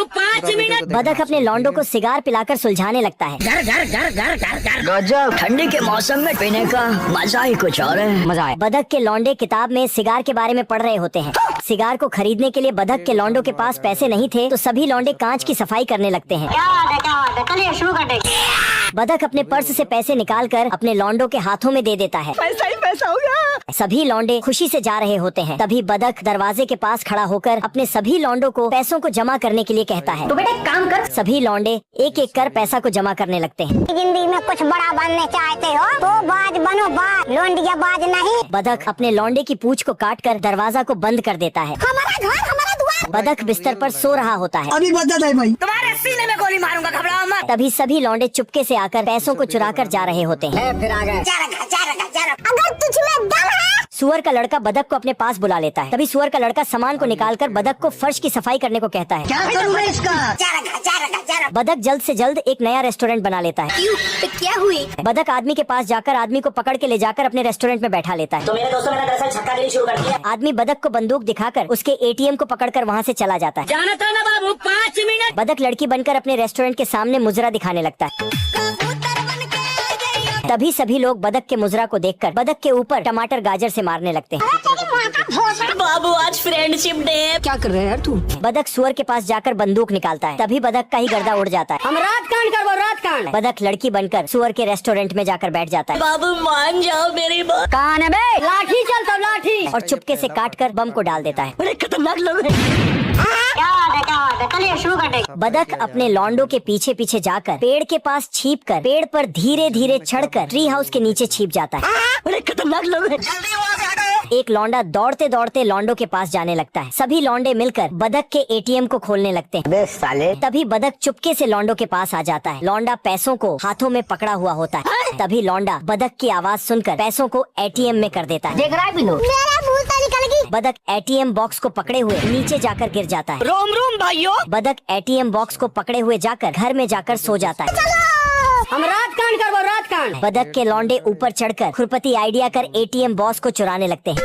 5 minute. बदक अपने लौंडों को सिगार पिलाकर सुलझाने लगता है। घर घर घर घर घर घर। गजब, ठंडी के मौसम में पीने का मजा ही कुछ और है। मजा है। बदक के लौंडे किताब में सिगार के बारे में पढ़ रहे होते हैं। सिगार को खरीदने के लिए बदक के लौंडों के पास पैसे नहीं थे, तो सभी लौंडे कांच की सफाई करने लगते हैं। क्या बात है, चलिए शुरू कर देंगे। बदक अपने पर्स से पैसे निकालकर अपने लौंडों के हाथों में दे देता है। पैसा ही पैसा हो गया। सभी लौंडे खुशी से जा रहे होते हैं। तभी बदक दरवाजे के पास खड़ा होकर अपने सभी लौंडों को पैसों को जमा करने के लिए कहता है। तो बेटा एक काम कर, सभी लौंडे एक एक कर पैसा को जमा करने लगते हैं। जिंदगी में कुछ बड़ा बनने चाहते हो तो बाज बनो, बाज लौंडिया बाज नहीं। बदक अपने लौंडे की पूंछ को काटकर दरवाजा को बंद कर देता है। हमारा घर हमारा द्वार। बदक बिस्तर पर सो रहा होता है। अभी बदल है भाई। तुम्हारे सीने में गोली मारूंगा, घबराओ मत। तभी सभी लौंडे चुपके से आकर पैसों को चुराकर जा रहे होते हैं। फिर आ गए। अगर तुझ में दम है। सुअर का लड़का बदक को अपने पास बुला लेता है। तभी सुअर का लड़का सामान को निकालकर बदक को फर्श की सफाई करने को कहता है। क्या करूँ मैं इसका? बदक जल्द से जल्द एक नया रेस्टोरेंट बना लेता है। क्या हुई? बदक आदमी के पास जाकर आदमी को पकड़ के ले जाकर अपने रेस्टोरेंट में बैठा लेता है। तो मेरे दोस्तों, मैंने दरअसल छक्का गिरी शुरू कर दिया। आदमी बदक को बंदूक दिखाकर उसके एटीएम को पकड़कर वहाँ से चला जाता है। जाना था ना बाबू, 5 मिनट। बदक लड़की बनकर अपने रेस्टोरेंट के सामने मुजरा दिखाने लगता है। तभी सभी लोग बदक के मुजरा को देखकर बदक के ऊपर टमाटर गाजर से मारने लगते हैं। बाबू आज फ्रेंडशिप डे। क्या कर रहे हैं यार तू? बदक सुअर के पास जाकर बंदूक निकालता है। तभी बदक का ही गर्दा उड़ जाता है। हम रात कांड कर, वो रात कांड। बदक लड़की बनकर सुअर के रेस्टोरेंट में जाकर बैठ जाता है। बाबू मान जाओ मेरी बात। कहां है बे? लाठी चल तो लाठी। और चुपके से काटकर बम को डाल देता है। बड़े खतरनाक लोग हैं। क्या बात है, चलिए शुरू कर देंगे। बदक अपने लौंडों के पीछे पीछे जाकर पेड़ के पास छिपकर पेड़ पर धीरे धीरे चढ़कर ट्री हाउस के नीचे छिप जाता है। बड़े खतरनाक लोग हैं। एक लौंडा दौड़ते दौड़ते लौंडों के पास जाने लगता है। सभी लौंडे मिलकर बदक के एटीएम को खोलने लगते हैं। बे साले। तभी बदक चुपके से लौंडों के पास आ जाता है। लौंडा पैसों को हाथों में पकड़ा हुआ होता है। तभी लौंडा बदक की आवाज सुनकर पैसों को एटीएम में कर देता है। देख रहा है बिनो? मेरा मुंह तो निकल गई। बदक एटीएम बॉक्स को पकड़े हुए नीचे जाकर गिर जाता है। रोम रोम भाइयों। बदक एटीएम बॉक्स को पकड़े हुए जाकर घर में जाकर सो जाता है। हम रात कांड कर, वो रात कांड। बदक के लौंडे ऊपर चढ़कर खुरपती आइडिया कर एटीएम बॉक्स को चुराने लगते हैं।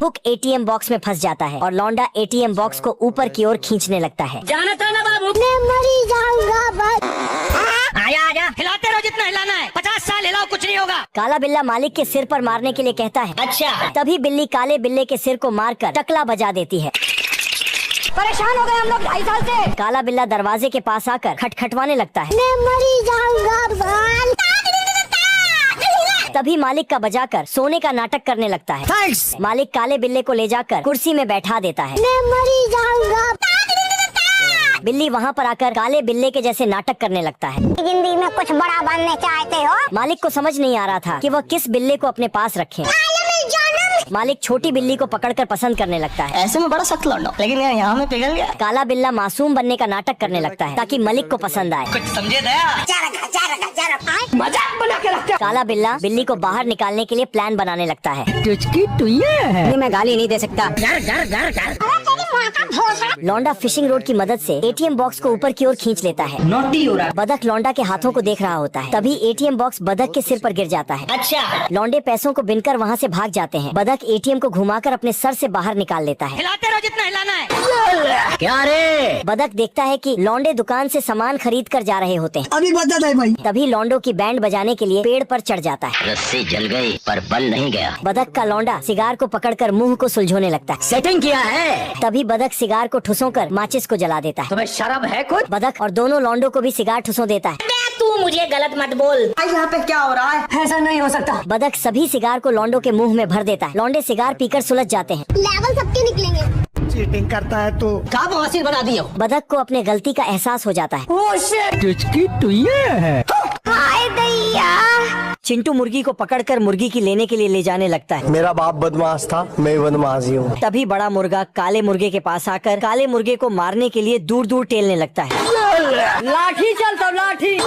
हुक एटीएम बॉक्स में फंस जाता है और लौंडा एटीएम बॉक्स को ऊपर की ओर खींचने लगता है। जाना था ना बाबू। मैं मरी जाऊंगा बस। आया आजा, हिलाते रहो जितना हिलाना है। 50 साल हिलाओ, कुछ नहीं होगा। काला बिल्ला मालिक के सिर पर मारने के लिए कहता है। अच्छा। तभी बिल्ली काले बिल्ले के सिर को मारकर टकला बजा देती है। परेशान हो गए हम लोग 2.5 साल से। काला बिल्ला दरवाजे के पास आकर खटखटवाने लगता है। मैं मरी जाऊंगा बाल। तभी मालिक का बजाकर सोने का नाटक करने लगता है। थैंक्स। मालिक काले बिल्ले को ले जाकर कुर्सी में बैठा देता है। मैं मरी जाऊंगा। बिल्ली वहाँ पर आकर काले बिल्ले के जैसे नाटक करने लगता है। जिंदगी में कुछ बड़ा बनने चाहते हो? मालिक को समझ नहीं आ रहा था कि वह किस बिल्ले को अपने पास रखे। मालिक छोटी बिल्ली को पकड़कर पसंद करने लगता है। ऐसे में बड़ा सख्त लौंडा, लेकिन यहाँ में पिघल गया। काला बिल्ला मासूम बनने का नाटक करने लगता है ताकि मलिक को पसंद आए। कुछ समझे दया? मजाक बना के रखते। काला बिल्ला बिल्ली को बाहर निकालने के लिए प्लान बनाने लगता है। मैं गाली नहीं दे सकता। घर घर घर घर। लौंडा फिशिंग रोड की मदद से एटीएम बॉक्स को ऊपर की ओर खींच लेता है। नोटी हो रहा। बदक लौंडा के हाथों को देख रहा होता है। तभी एटीएम बॉक्स बदक के सिर पर गिर जाता है। अच्छा। लौंडे पैसों को बिनकर वहाँ से भाग जाते हैं। बदक एटीएम को घुमाकर अपने सर से बाहर निकाल लेता है। हिलाते रहो जितना हिलाना है। क्या रे? बदक देखता है कि लौंडे दुकान से सामान खरीद कर जा रहे होते हैं। अभी बदल है भाई। तभी लौंडों की बैंड बजाने के लिए पेड़ पर चढ़ जाता है। रस्सी जल गई पर बल नहीं गया। बदक का लौंडा सिगार को पकड़कर मुंह को सुलझोने लगता है। सेटिंग किया है। तभी बदक सिगार को ठुसों कर माचिस को जला देता है। तुम्हें शर्म है कुछ? बदक और दोनों लौंडों को भी सिगार ठुसों देता है। तू मुझे गलत मत बोल। यहाँ पे क्या हो रहा है? ऐसा नहीं हो सकता। बदक सभी सिगार को लौंडों के मुंह में भर देता है। लौंडे सिगार पीकर सुलझ जाते हैं। लेवल सबके निकलेंगे। चीटिंग करता है तू। क्या बवासीर बना दियो? बदक को अपने गलती का एहसास हो जाता है। हाय दैया। चिंटू मुर्गी को पकड़कर मुर्गी की लेने के लिए ले जाने लगता है। मेरा बाप बदमाश था, मैं बदमाश ही हूँ। तभी बड़ा मुर्गा काले मुर्गे के पास आकर काले मुर्गे को मारने के लिए दूर दूर टेलने लगता है। लाठी चल तो लाठी।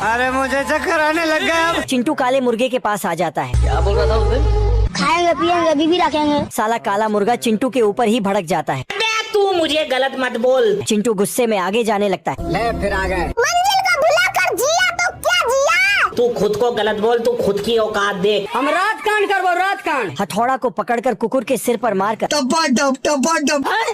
अरे मुझे चक्कर आने लग गया। चिंटू काले मुर्गे के पास आ जाता है। क्या बोल रहा था उसे? खाएंगे पिएंगे अभी भी रखेंगे। साला काला मुर्गा चिंटू के ऊपर ही भड़क जाता है। तू मुझे गलत मत बोल। चिंटू गुस्से में आगे जाने लगता है। ले फिर आ गए। मंजिल को भुलाकर जिया तो क्या जिया? तू खुद को गलत बोल, तू खुद की औकात देख। हम रात कांड करबो, रात कांड। हथौड़ा को पकड़कर कुकुर के सिर पर मारकर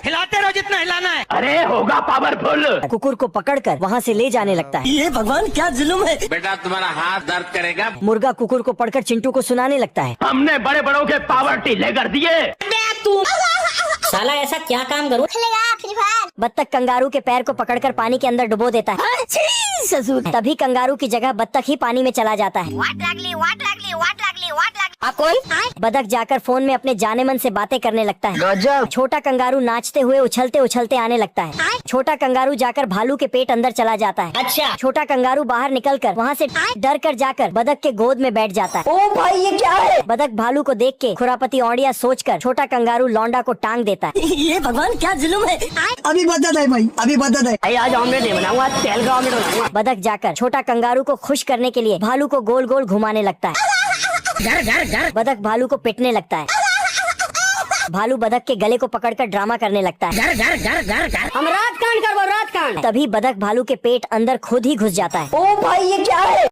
हिलाते रहो जितना हिलाना है। अरे होगा पावरफुल। कुकुर को पकड़कर वहाँ से ले जाने लगता है। ये भगवान क्या जुल्म है। बेटा तुम्हारा हाथ दर्द करेगा। मुर्गा कुकुर को पकड़कर चिंटू को सुनाने लगता है। हमने बड़े बड़ों के पावर टीले कर दिए। साला ऐसा क्या काम करूँ? बत्तख कंगारू के पैर को पकड़कर पानी के अंदर डुबो देता है। ससुर। तभी कंगारू की जगह बत्तख ही पानी में चला जाता है। बत्तख जाकर फोन में अपने जाने मन से बातें करने लगता है। गजब। छोटा कंगारू नाचते हुए उछलते उछलते आने लगता है। छोटा कंगारू जाकर भालू के पेट अंदर चला जाता है। अच्छा। छोटा कंगारू बाहर निकलकर वहाँ से डर कर जाकर बत्तख के गोद में बैठ जाता है। ओ भाई ये क्या है। बत्तख भालू को देख के खुरापति औंडिया सोचकर छोटा कंगारू लौंडा को टांग देता है। ये भगवान क्या जुल्म है। अभी बता दे भाई, अभी बता दे। आज ऑमलेट नहीं बनाऊंगा, तेल का ऑमलेट बनाऊंगा। बत्तख जाकर छोटा कंगारू को खुश करने के लिए भालू को गोल गोल घुमाने लगता है। बत्तख भालू को पिटने लगता है। भालू बत्तख के गले को पकड़कर ड्रामा करने लगता है। हम रात कांड करबो, रात कांड। तभी बत्तख भालू के पेट अंदर खुद ही घुस जाता है। ओ भाई ये क्या है।